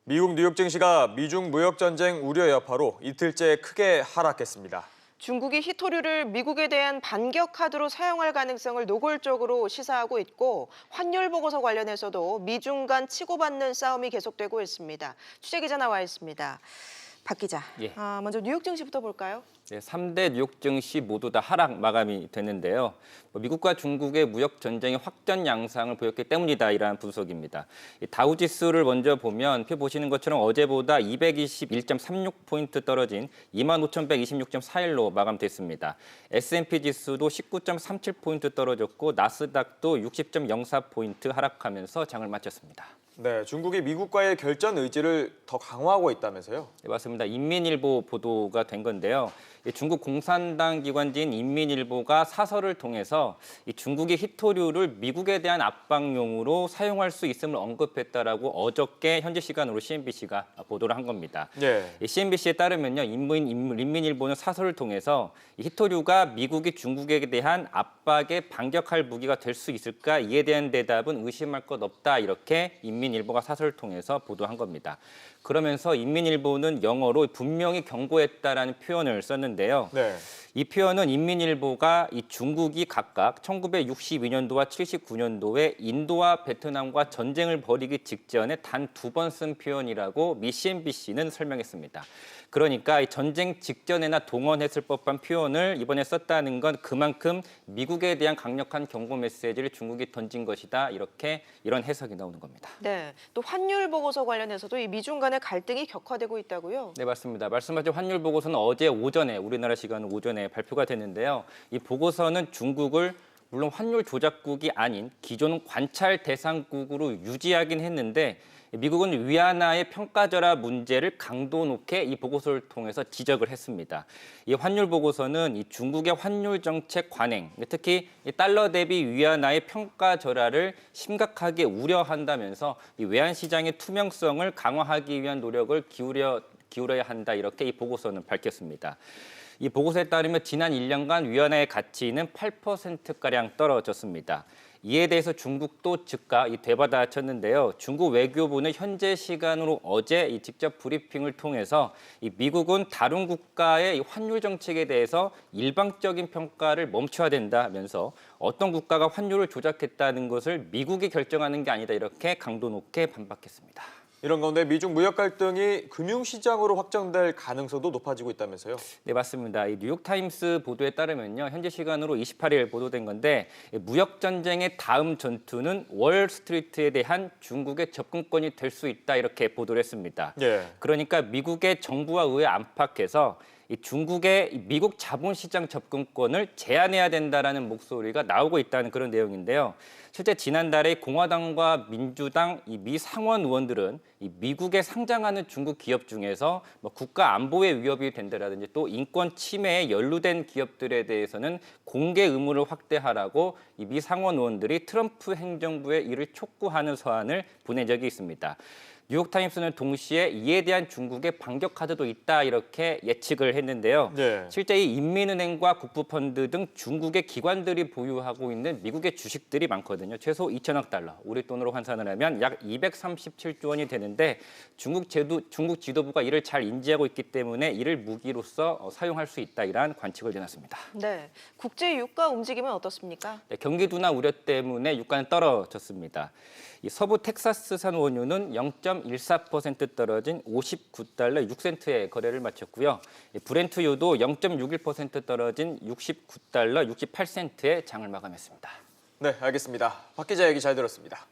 미국 뉴욕 증시가 미중 무역 전쟁 우려 여파로 이틀째 크게 하락했습니다. 중국이 희토류를 미국에 대한 반격 카드로 사용할 가능성을 노골적으로 시사하고 있고 환율 보고서 관련해서도 미중 간 치고받는 싸움이 계속되고 있습니다. 취재기자 나와 있습니다. 박 기자, 먼저 뉴욕 증시부터 볼까요? 네, 3대 뉴욕 증시 모두 다 하락 마감이 됐는데요. 미국과 중국의 무역 전쟁이 확전 양상을 보였기 때문이다, 이러한 분석입니다. 다우지수를 먼저 보면 표 보시는 것처럼 어제보다 221.36포인트 떨어진 25,126.41로 마감됐습니다. S&P 지수도 19.37포인트 떨어졌고 나스닥도 60.04포인트 하락하면서 장을 마쳤습니다. 네, 중국이 미국과의 결전 의지를 더 강화하고 있다면서요? 네, 맞습니다. 인민일보 보도가 된 건데요. 중국 공산당 기관지인 인민일보가 사설을 통해서 중국이 희토류를 미국에 대한 압박용으로 사용할 수 있음을 언급했다라고 어저께 현지 시간으로 CNBC가 보도를 한 겁니다. CNBC에 따르면요, 인민일보는 사설을 통해서 희토류가 미국이 중국에 대한 압박에 반격할 무기가 될 수 있을까? 이에 대한 대답은 의심할 것 없다, 이렇게 인민일보가 사설을 통해서 보도한 겁니다. 그러면서 인민일보는 영어로 분명히 경고했다라는 표현을 썼는데요. 이 표현은 인민일보가 이 중국이 각각 1962년도와 79년도에 인도와 베트남과 전쟁을 벌이기 직전에 단 2번 쓴 표현이라고 미 CNBC는 설명했습니다. 그러니까 이 전쟁 직전에나 동원했을 법한 표현을 이번에 썼다는 건 그만큼 미국에 대한 강력한 경고 메시지를 중국이 던진 것이다, 이런 해석이 나오는 겁니다. 네, 또 환율 보고서 관련해서도 이 미중 간의 갈등이 격화되고 있다고요? 네, 맞습니다. 말씀하신 환율 보고서는 어제 오전에, 우리나라 시간 오전에 발표가 됐는데요. 이 보고서는 중국을 물론 환율 조작국이 아닌 기존 관찰 대상국으로 유지하긴 했는데 미국은 위안화의 평가절하 문제를 강도 높게 이 보고서를 통해서 지적을 했습니다. 이 환율 보고서는 이 중국의 환율 정책 관행, 특히 이 달러 대비 위안화의 평가절하를 심각하게 우려한다면서 이 외환 시장의 투명성을 강화하기 위한 노력을 기울여야 한다, 이렇게 이 보고서는 밝혔습니다. 이 보고서에 따르면 지난 1년간 위안화의 가치는 8%가량 떨어졌습니다. 이에 대해서 중국도 즉각 되받아쳤는데요. 중국 외교부는 현재 시간으로 어제 직접 브리핑을 통해서 미국은 다른 국가의 환율 정책에 대해서 일방적인 평가를 멈춰야 된다면서 어떤 국가가 환율을 조작했다는 것을 미국이 결정하는 게 아니다, 이렇게 강도 높게 반박했습니다. 이런 가운데 미중 무역 갈등이 금융시장으로 확장될 가능성도 높아지고 있다면서요? 네, 맞습니다. 이 뉴욕타임스 보도에 따르면요, 현지 시간으로 28일 보도된 건데 무역 전쟁의 다음 전투는 월스트리트에 대한 중국의 접근권이 될 수 있다, 이렇게 보도를 했습니다. 그러니까 미국의 정부와 의회 안팎에서 이 중국의 미국 자본시장 접근권을 제한해야 된다라는 목소리가 나오고 있다는 그런 내용인데요. 실제 지난달에 공화당과 민주당 미 상원 의원들은 미국에 상장하는 중국 기업 중에서 국가 안보에 위협이 된다라든지 또 인권 침해에 연루된 기업들에 대해서는 공개 의무를 확대하라고 미 상원 의원들이 트럼프 행정부에 이를 촉구하는 서한을 보낸 적이 있습니다. 뉴욕타임스는 동시에 이에 대한 중국의 반격 카드도 있다, 이렇게 예측을 했는데요. 실제 이 인민은행과 국부펀드 등 중국의 기관들이 보유하고 있는 미국의 주식들이 많거든요. 최소 2천억 달러, 우리 돈으로 환산을 하면 약 237조 원이 되는데 중국 지도부가 이를 잘 인지하고 있기 때문에 이를 무기로서 사용할 수 있다, 이러한 관측을 내놨습니다. 네, 국제 유가 움직임은 어떻습니까? 네, 경기 둔화 우려 때문에 유가는 떨어졌습니다. 이 서부 텍사스산 원유는 0.14% 떨어진 59달러 6센트에 거래를 마쳤고요. 브렌트유도 0.61% 떨어진 69달러 68센트에 장을 마감했습니다. 네, 알겠습니다. 박 기자 얘기 잘 들었습니다.